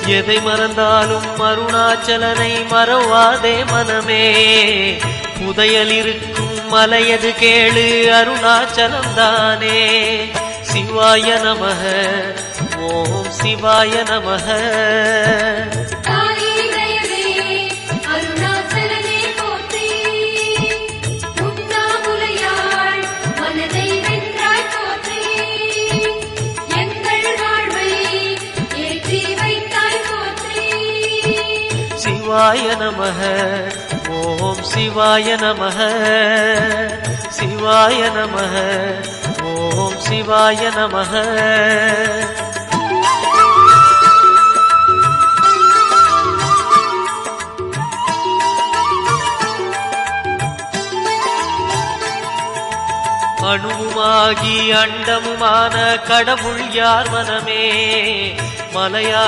எதை மறந்தாலும் அருணாச்சலனை மறவாதே மனமே. புதையல் இருக்கும் மலையது கேளு அருணாச்சலம் தானே. சிவாய நமக ஓம் சிவாய நமக. சிவாய நமக ஓம் சிவாய நமக. சிவாய நமக ஓம் சிவாய நமக. அணுவுமாகி அண்டமுமான கடவுள் யார் மனமே. மலையாய்